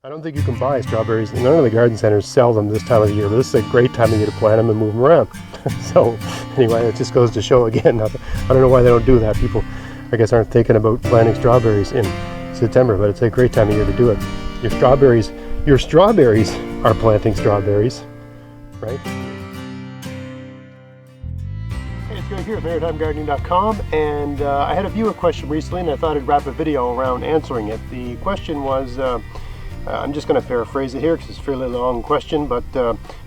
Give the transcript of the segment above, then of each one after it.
I don't think you can buy strawberries. None of the garden centers sell them this time of the year, but this is a great time of year to plant them and move them around. So anyway, it just goes to show again, I don't know why they don't do that. People, I guess, aren't thinking about planting strawberries in September, but it's a great time of year to do it. Your strawberries are planting strawberries, right? Hey, it's Greg here at maritimegardening.com, and I had a viewer question recently, and I thought I'd wrap a video around answering it. The question was, I'm just going to paraphrase it here because it's a fairly long question, but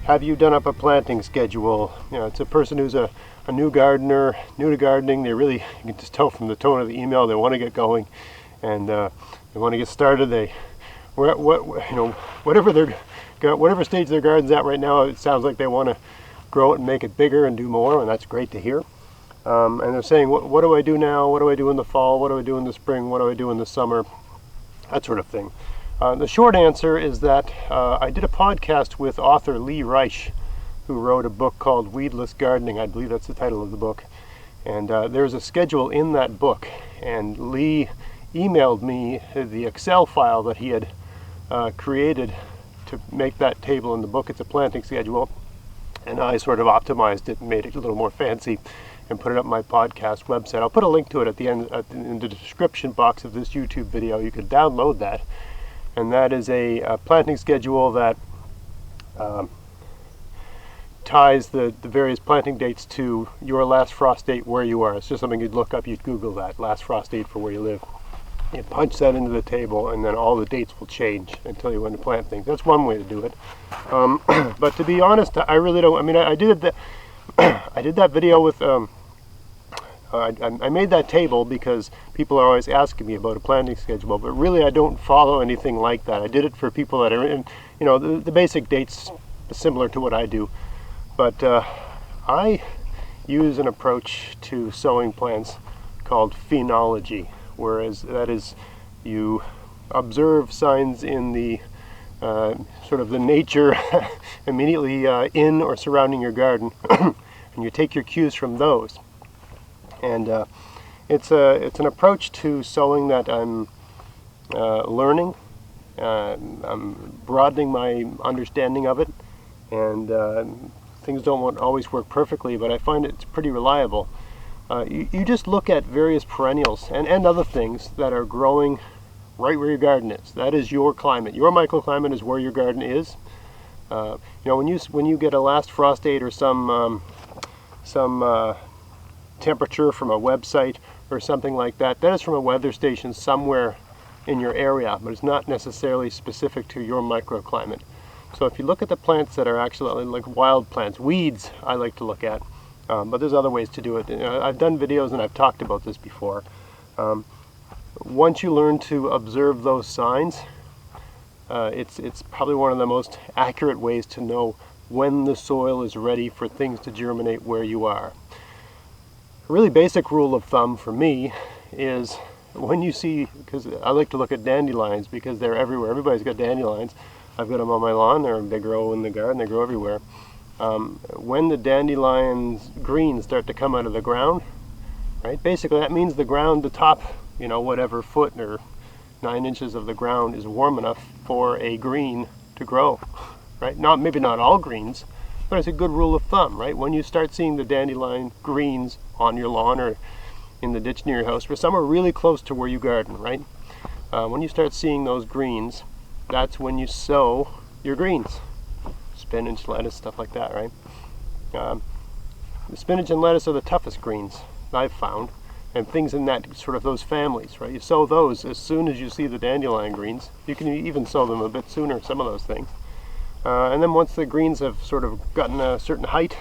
have you done up a planting schedule? You know, it's a person who's a new gardener, new to gardening. They really, you can just tell from the tone of the email, they want to get going, and they want to get started. Whatever stage their garden's at right now, it sounds like they want to grow it and make it bigger and do more, and that's great to hear. And they're saying, what do I do now? What do I do in the fall? What do I do in the spring? What do I do in the summer? That sort of thing. The short answer is that I did a podcast with author Lee Reich, who wrote a book called Weedless Gardening. I believe that's the title of the book. And there's a schedule in that book. And Lee emailed me the Excel file that he had created to make that table in the book. It's a planting schedule. And I sort of optimized it and made it a little more fancy and put it up on my podcast website. I'll put a link to it at the end, in the description box of this YouTube video. You can download that. And that is a planting schedule that ties the various planting dates to your last frost date where you are. It's just something you'd look up, you'd Google that, last frost date for where you live. You punch that into the table, and then all the dates will change until you want to plant things. That's one way to do it. But to be honest, I really don't. I mean, I did that. I did that video with. I made that table because people are always asking me about a planting schedule, but really I don't follow anything like that. I did it for people that are in, you know, the basic dates similar to what I do, but I use an approach to sowing plants called phenology, whereas that is you observe signs in the sort of the nature immediately in or surrounding your garden, and you take your cues from those. And it's an approach to sowing that I'm learning. I'm broadening my understanding of it, and things don't always work perfectly, but I find it's pretty reliable. You just look at various perennials and other things that are growing right where your garden is. That is your climate. Your microclimate is where your garden is. You know, when you get a last frost date or some temperature from a website or something like that, that is from a weather station somewhere in your area, but it's not necessarily specific to your microclimate. So if you look at the plants that are actually like wild plants, weeds I like to look at, but there's other ways to do it. You know, I've done videos and I've talked about this before. Once you learn to observe those signs, it's probably one of the most accurate ways to know when the soil is ready for things to germinate where you are. A really basic rule of thumb for me is when you see, because I like to look at dandelions because they're everywhere. Everybody's got dandelions. I've got them on my lawn. They grow in the garden. They grow everywhere. When the dandelions green start to come out of the ground, right? Basically, that means the ground, the top, you know, whatever foot or 9 inches of the ground is warm enough for a green to grow, right? Maybe not all greens, but it's a good rule of thumb, right? When you start seeing the dandelion greens on your lawn or in the ditch near your house, or somewhere really close to where you garden, right? When you start seeing those greens, that's when you sow your greens. Spinach, lettuce, stuff like that, right? The spinach and lettuce are the toughest greens I've found, and things in that sort of those families, right? You sow those as soon as you see the dandelion greens. You can even sow them a bit sooner, some of those things. And then once the greens have sort of gotten a certain height,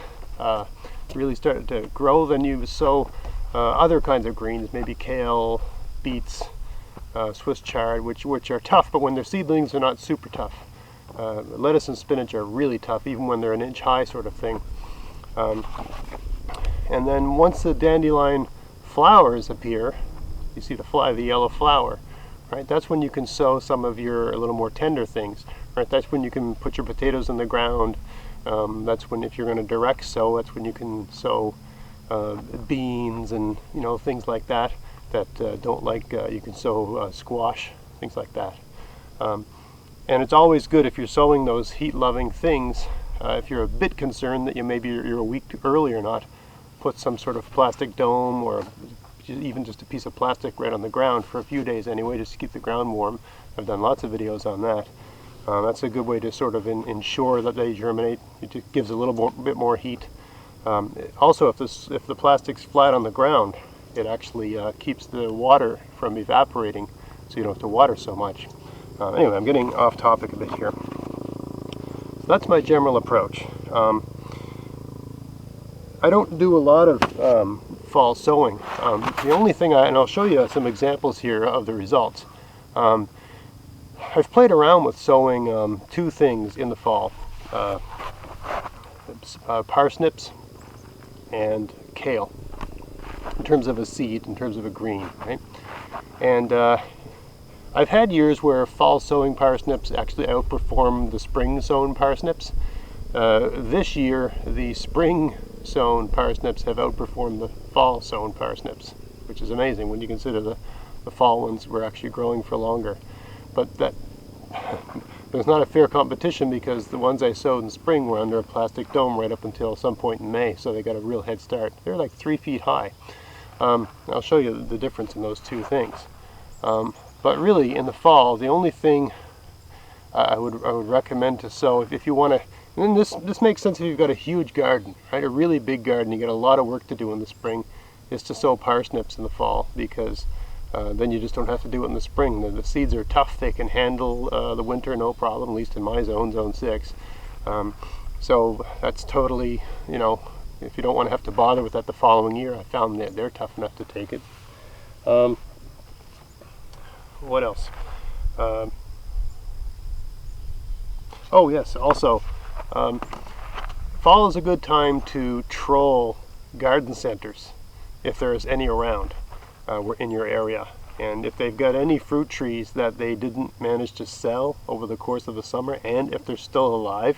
really started to grow, then you sow other kinds of greens, maybe kale, beets, Swiss chard, which are tough, but when they're seedlings, they're not super tough. Lettuce and spinach are really tough, even when they're an inch high sort of thing. And then once the dandelion flowers appear, you see the yellow flower, right? That's when you can sow some of your a little more tender things, right? That's when you can put your potatoes in the ground. That's when, if you're going to direct sow, that's when you can sow beans and, you know, things like that don't like, you can sow squash, things like that. And it's always good if you're sowing those heat-loving things, if you're a bit concerned that maybe you're a week too early or not, put some sort of plastic dome or even just a piece of plastic right on the ground for a few days anyway, just to keep the ground warm. I've done lots of videos on that. That's a good way to sort of ensure that they germinate. It just gives a little bit more heat. Also, if the plastic's flat on the ground, it actually keeps the water from evaporating, so you don't have to water so much. Anyway, I'm getting off topic a bit here. So that's my general approach. I don't do a lot of fall sowing. The only thing, and I'll show you some examples here of the results. I've played around with sowing two things in the fall. Parsnips and kale, in terms of a seed, in terms of a green, right? And I've had years where fall sowing parsnips actually outperform the spring sown parsnips. This year, the spring sown parsnips have outperformed the fall sown parsnips, which is amazing when you consider the fall ones were actually growing for longer. But that there's not a fair competition, because the ones I sowed in spring were under a plastic dome right up until some point in May, so they got a real head start. They're like 3 feet high. I'll show you the difference in those two things. But really, in the fall, the only thing I would recommend to sow, if you want to, and this makes sense if you've got a huge garden, right? A really big garden, you got a lot of work to do in the spring, is to sow parsnips in the fall, because then you just don't have to do it in the spring. The seeds are tough; they can handle the winter no problem. At least in my zone 6. So that's totally, if you don't want to have to bother with that the following year, I found that they're tough enough to take it. What else? Oh yes, also, fall is a good time to troll garden centers, if there is any around in your area. And if they've got any fruit trees that they didn't manage to sell over the course of the summer, and if they're still alive,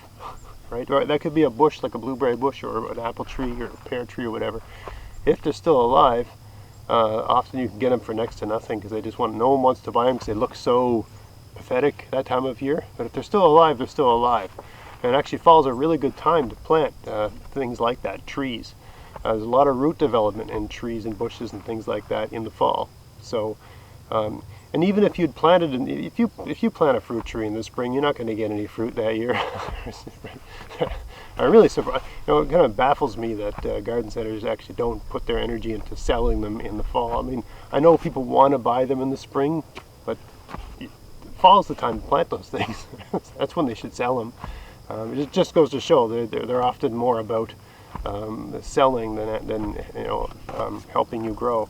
right? Or that could be a bush, like a blueberry bush or an apple tree or a pear tree or whatever. If they're still alive, often you can get them for next to nothing, because no one wants to buy them because they look so pathetic that time of year. But if they're still alive, they're still alive. And actually, fall's a really good time to plant things like that, trees. There's a lot of root development in trees and bushes and things like that in the fall. So, and even if you'd planted, if you plant a fruit tree in the spring, you're not going to get any fruit that year. I'm really surprised. It kind of baffles me that garden centers actually don't put their energy into selling them in the fall. I mean, I know people want to buy them in the spring, but fall's the time to plant those things. That's when they should sell them. It just goes to show they're often more about selling than helping you grow.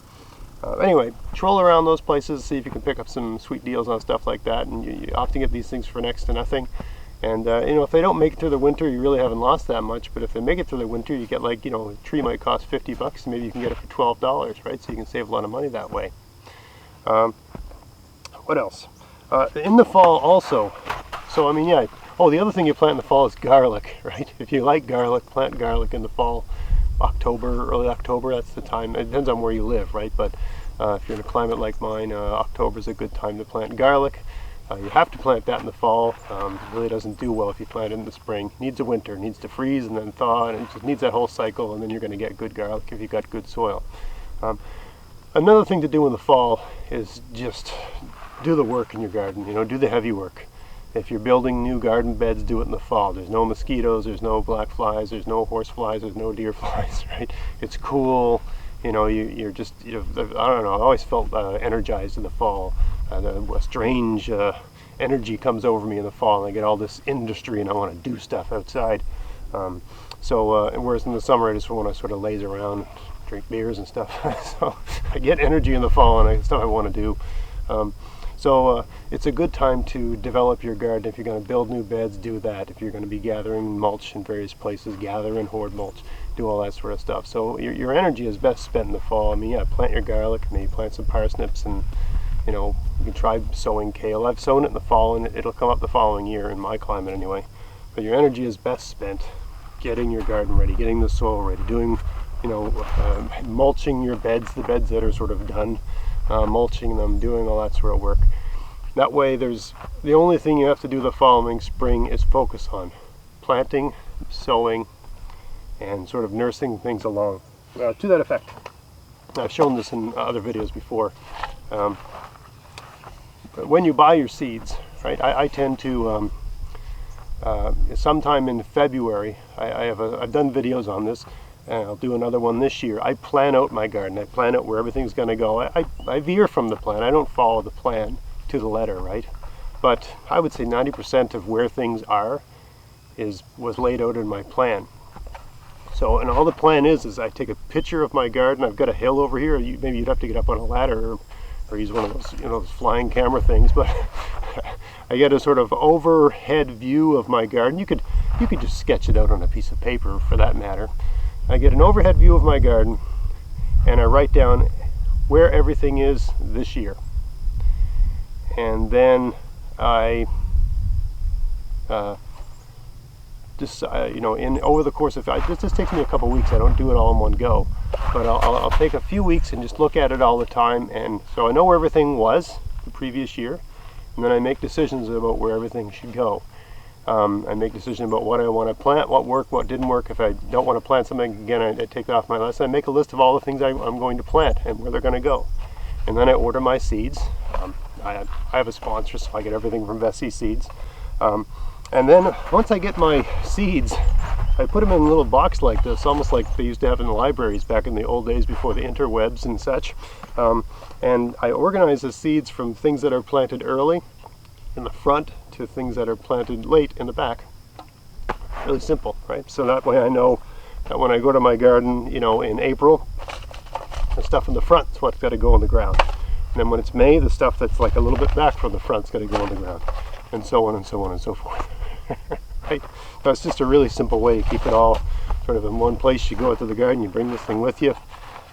Anyway, troll around those places, see if you can pick up some sweet deals on stuff like that, and you often get these things for next to nothing. And if they don't make it through the winter, you really haven't lost that much. But if they make it through the winter, you get a tree might cost $50, and maybe you can get it for $12, right? So you can save a lot of money that way. What else? In the fall also, so I mean, yeah. Oh, the other thing you plant in the fall is garlic, right? If you like garlic, plant garlic in the fall. October, early October, that's the time. It depends on where you live, right? But if you're in a climate like mine, October is a good time to plant garlic. You have to plant that in the fall. It really doesn't do well if you plant it in the spring. It needs a winter, it needs to freeze and then thaw, and it just needs that whole cycle, and then you're going to get good garlic if you've got good soil. Another thing to do in the fall is just do the work in your garden, do the heavy work. If you're building new garden beds, do it in the fall. There's no mosquitoes, there's no black flies, there's no horse flies, there's no deer flies, right? It's cool. You're just, I don't know, I always felt energized in the fall. A strange energy comes over me in the fall, and I get all this industry, and I want to do stuff outside. Whereas in the summer, I just want to sort of laze around, drink beers and stuff. So I get energy in the fall, and it's stuff I want to do. So it's a good time to develop your garden. If you're going to build new beds, do that. If you're going to be gathering mulch in various places, gather and hoard mulch, do all that sort of stuff. So your energy is best spent in the fall. I mean, yeah, plant your garlic, maybe plant some parsnips, and you can try sowing kale. I've sown it in the fall, and it'll come up the following year in my climate anyway. But your energy is best spent getting your garden ready, getting the soil ready, doing, mulching your beds, the beds that are sort of done, mulching them, doing all that sort of work. That way the only thing you have to do the following spring is focus on planting, sowing, and sort of nursing things along to that effect. I've shown this in other videos before. But when you buy your seeds, right, I tend to sometime in February, I've done videos on this, and I'll do another one this year. I plan out my garden. I plan out where everything's going to go. I veer from the plan. I don't follow the plan to the letter, right? But I would say 90% of where things are was laid out in my plan. So, and all the plan is I take a picture of my garden. I've got a hill over here. Maybe you'd have to get up on a ladder or use one of those, those flying camera things. But I get a sort of overhead view of my garden. You could just sketch it out on a piece of paper, for that matter. I get an overhead view of my garden, and I write down where everything is this year. And then I over the course of this takes me a couple weeks. I don't do it all in one go, but I'll take a few weeks and just look at it all the time, and so I know where everything was the previous year, and then I make decisions about where everything should go. I make decisions about what I want to plant, what worked, what didn't work. If I don't want to plant something, again, I take it off my list. I make a list of all the things I'm going to plant and where they're going to go, and then I order my seeds. I have a sponsor, so I get everything from Vessi Seeds. And then once I get my seeds, I put them in a little box like this, almost like they used to have in the libraries back in the old days before the interwebs and such. And I organize the seeds from things that are planted early in the front to things that are planted late in the back. Really simple, right? So that way I know that when I go to my garden, in April, the stuff in the front is what's got to go in the ground. And then when it's May, the stuff that's like a little bit back from the front's got to go in the ground. And so on and so on and so forth. Right? So it's just a really simple way to keep it all sort of in one place. You go out to the garden, you bring this thing with you.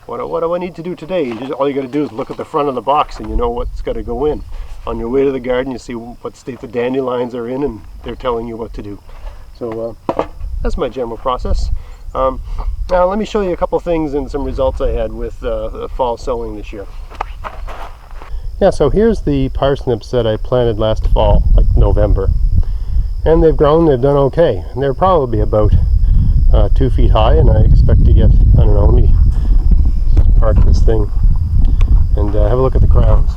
What do I need to do today? All you got to do is look at the front of the box, and you know what's got to go in. On your way to the garden, you see what state the dandelions are in, and they're telling you what to do. So that's my general process. Now let me show you a couple things and some results I had with fall sowing this year. Yeah, so here's the parsnips that I planted last fall, like November. And they've grown, they've done okay. And they're probably about 2 feet high, and I expect to get, I don't know, let me park this thing and have a look at the crowns.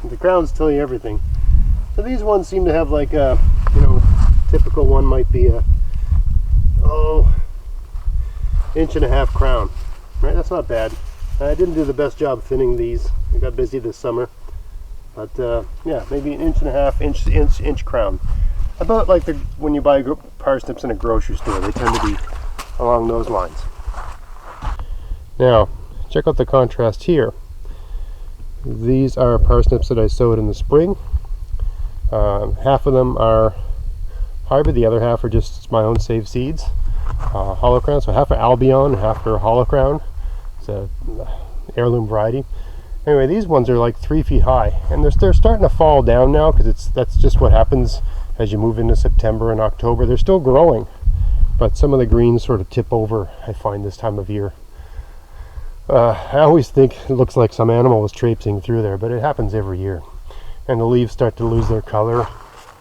The crowns tell you everything. So these ones seem to have like a, typical one might be a, 1.5 inch crown. Right, that's not bad. I didn't do the best job thinning these. I got busy this summer. But yeah, maybe 1.5 inch crown. About like when you buy parsnips in a grocery store, they tend to be along those lines. Now, check out the contrast here. These are parsnips that I sowed in the spring. Half of them are hybrid, the other half are just my own saved seeds. Hollow crown, so half are Albion and half are hollow crown. It's a heirloom variety. Anyway, these ones are like 3 feet high, and they're starting to fall down now, because that's just what happens as you move into September and October. They're still growing, but some of the greens sort of tip over, I find, this time of year. I always think it looks like some animal was traipsing through there, but it happens every year. And the leaves start to lose their color.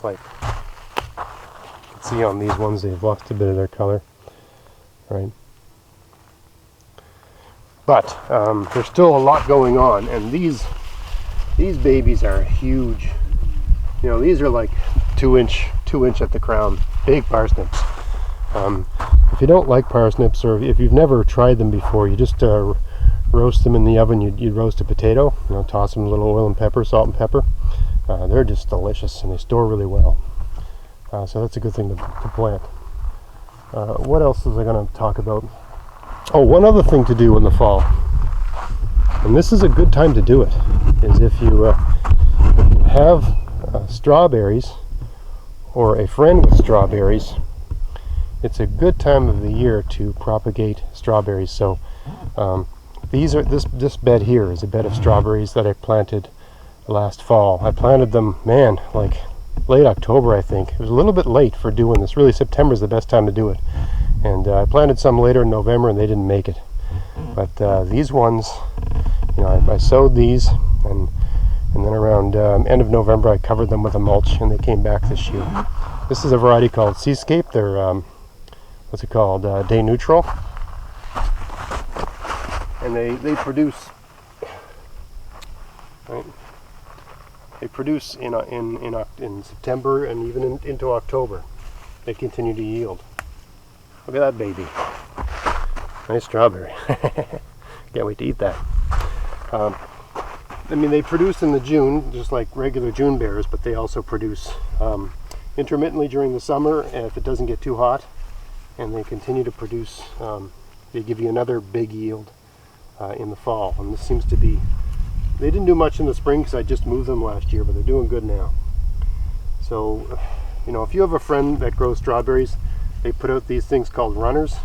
Like, you can see on these ones, they've lost a bit of their color. Right? But there's still a lot going on, and these babies are huge. These are like 2 inch at the crown, big parsnips. If you don't like parsnips, or if you've never tried them before, you just roast them in the oven. You'd roast a potato, toss them a little oil and pepper, salt and pepper. They're just delicious, and they store really well. So that's a good thing to plant. What else was I going to talk about? Oh, one other thing to do in the fall, and this is a good time to do it, is if you have strawberries or a friend with strawberries, it's a good time of the year to propagate strawberries. So this bed here is a bed of strawberries that I planted last fall. I planted them, like late October, I think. It was a little bit late for doing this. Really, September is the best time to do it. And I planted some later in November, and they didn't make it. But these ones, you know, I sowed these, and then around end of November I covered them with a mulch, and they came back this year. This is a variety called Seascape. They're what's it called? Day neutral, and they produce. Right? They produce in September and even into October. They continue to yield. Look at that baby. Nice strawberry. Can't wait to eat that. I mean, they produce in the June, just like regular June bears, but they also produce intermittently during the summer if it doesn't get too hot, and they continue to produce. They give you another big yield in the fall, and this seems to be. They didn't do much in the spring because I just moved them last year, but they're doing good now. So, you know, if you have a friend that grows strawberries, they put out these things called runners,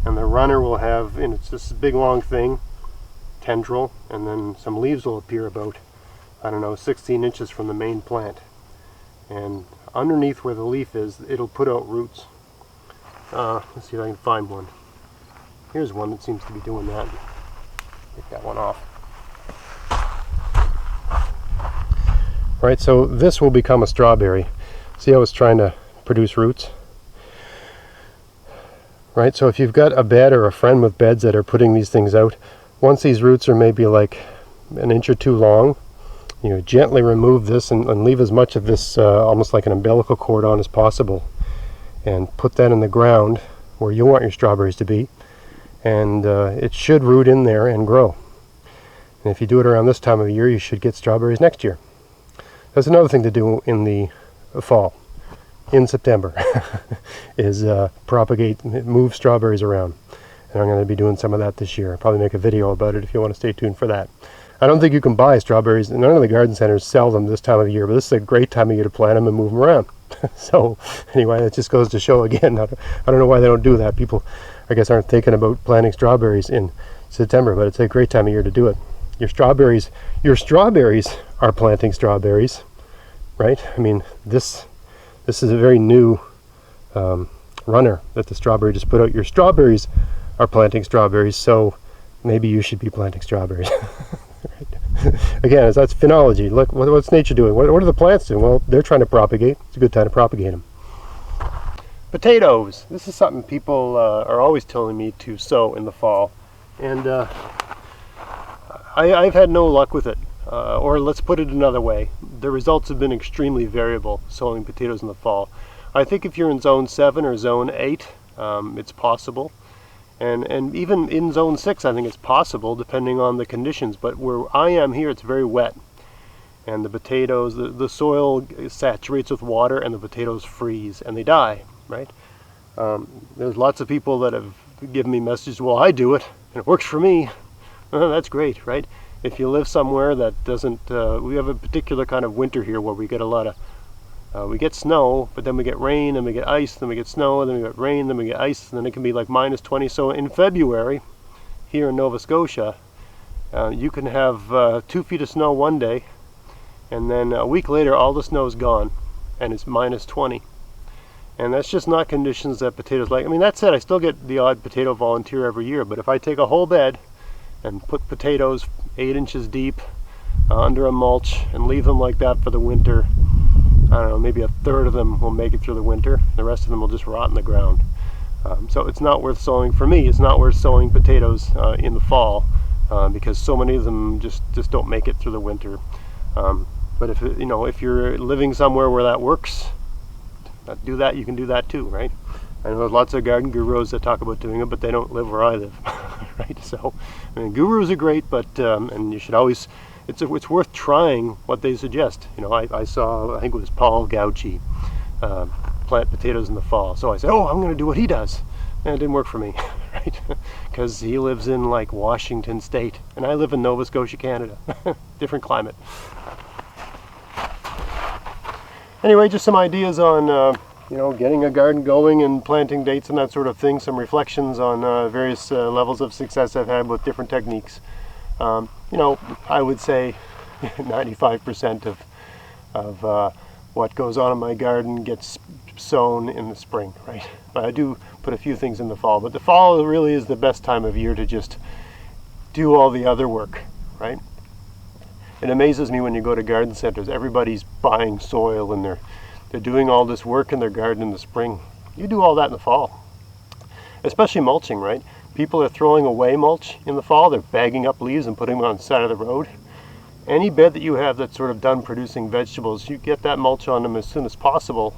and the runner will have, and it's this big long thing, tendril, and then some leaves will appear about, I don't know, 16 inches from the main plant. And underneath where the leaf is, it'll put out roots. Let's see if I can find one. Here's one that seems to be doing that. Take that one off. Right, so this will become a strawberry. See how it's trying to produce roots? Right, so if you've got a bed or a friend with beds that are putting these things out, once these roots are maybe like an inch or two long, you know, gently remove this and leave as much of this almost like an umbilical cord on as possible, and put that in the ground where you want your strawberries to be, and it should root in there and grow. And if you do it around this time of year, you should get strawberries next year. That's another thing to do in the fall, in September, is propagate, move strawberries around. And I'm going to be doing some of that this year. I'll probably make a video about it if you want to stay tuned for that. I don't think you can buy strawberries. None of the garden centers sell them this time of year, but this is a great time of year to plant them and move them around. So anyway, it just goes to show again, I don't know why they don't do that. People, I guess, aren't thinking about planting strawberries in September, but it's a great time of year to do it. Your strawberries are planting strawberries, right? I mean, this is a very new runner that the strawberry just put out. Your strawberries are planting strawberries, so maybe you should be planting strawberries. Right? Again, that's phenology. Look, what's nature doing? What are the plants doing? Well, they're trying to propagate. It's a good time to propagate them. Potatoes. This is something people are always telling me to sow in the fall, and I've had no luck with it. Or let's put it another way. The results have been extremely variable sowing potatoes in the fall. I think if you're in zone 7 or zone 8, it's possible. And even in zone 6, I think it's possible depending on the conditions. But where I am here, it's very wet. And the potatoes, the soil saturates with water, and the potatoes freeze and they die, right? There's lots of people that have given me messages, well, I do it and it works for me. That's great, right? If you live somewhere that doesn't, we have a particular kind of winter here where we get a lot of, we get snow, but then we get rain, and we get ice, then we get snow, and then we get rain, then we get ice, and then it can be like -20. So in February, here in Nova Scotia, you can have 2 feet of snow one day, and then a week later all the snow is gone, and it's -20. And that's just not conditions that potatoes like. I mean, that said, I still get the odd potato volunteer every year, but if I take a whole bed and put potatoes 8 inches deep under a mulch and leave them like that for the winter, I don't know, maybe a third of them will make it through the winter. The rest of them will just rot in the ground. So it's not worth sowing. For me, it's not worth sowing potatoes in the fall because so many of them just don't make it through the winter. But if you're living somewhere where that works, do that. You can do that too, right? I know there's lots of garden gurus that talk about doing it, but they don't live where I live, right? So, I mean, gurus are great, but and you should always. It's worth trying what they suggest. You know, I saw, I think it was Paul Gauci, plant potatoes in the fall. So I said, oh, I'm going to do what he does. And it didn't work for me, right? Because he lives in like Washington State, and I live in Nova Scotia, Canada. Different climate. Anyway, just some ideas on getting a garden going and planting dates and that sort of thing. Some reflections on various levels of success I've had with different techniques. I would say 95% of what goes on in my garden gets sown in the spring, right? But I do put a few things in the fall. But the fall really is the best time of year to just do all the other work, right? It amazes me when you go to garden centers, everybody's buying soil and they're doing all this work in their garden in the spring. You do all that in the fall, especially mulching, right? People are throwing away mulch in the fall. They're bagging up leaves and putting them on the side of the road. Any bed that you have that's sort of done producing vegetables, you get that mulch on them as soon as possible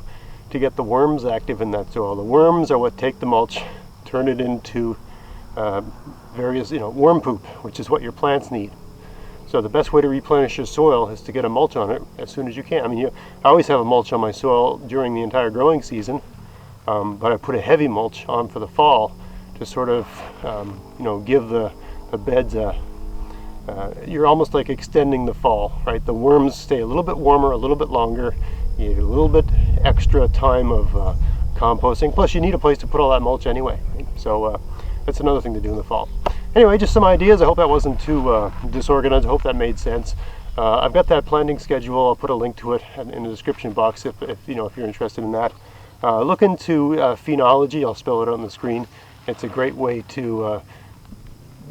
to get the worms active in that soil. The worms are what take the mulch, turn it into various, worm poop, which is what your plants need. So the best way to replenish your soil is to get a mulch on it as soon as you can. I mean, I always have a mulch on my soil during the entire growing season, but I put a heavy mulch on for the fall to sort of, give the beds you're almost like extending the fall, right? The worms stay a little bit warmer, a little bit longer. You get a little bit extra time of composting. Plus, you need a place to put all that mulch anyway, right? So that's another thing to do in the fall. Anyway, just some ideas. I hope that wasn't too disorganized. I hope that made sense. I've got that planting schedule. I'll put a link to it in the description box if you're interested in that. Look into phenology. I'll spell it out on the screen. It's a great way to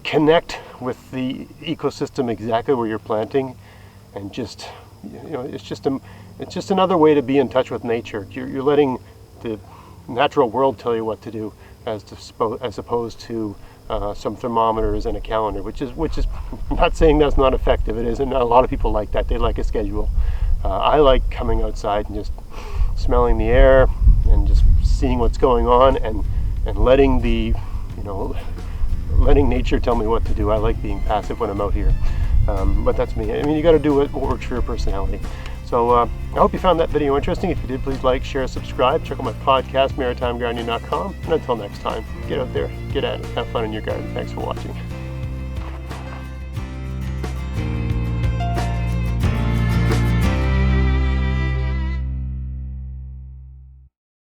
connect with the ecosystem exactly where you're planting, and just it's just another way to be in touch with nature. You're letting the natural world tell you what to do, as opposed to some thermometers and a calendar, which is I'm not saying that's not effective. It is, and a lot of people like that. They like a schedule. I like coming outside and just smelling the air and just seeing what's going on, and letting letting nature tell me what to do. I like being passive when I'm out here, but that's me. I mean, you got to do what works for your personality. So I hope you found that video interesting. If you did, please like, share, subscribe. Check out my podcast, maritimegardening.com. And until next time, get out there, get at it, have fun in your garden. Thanks for watching.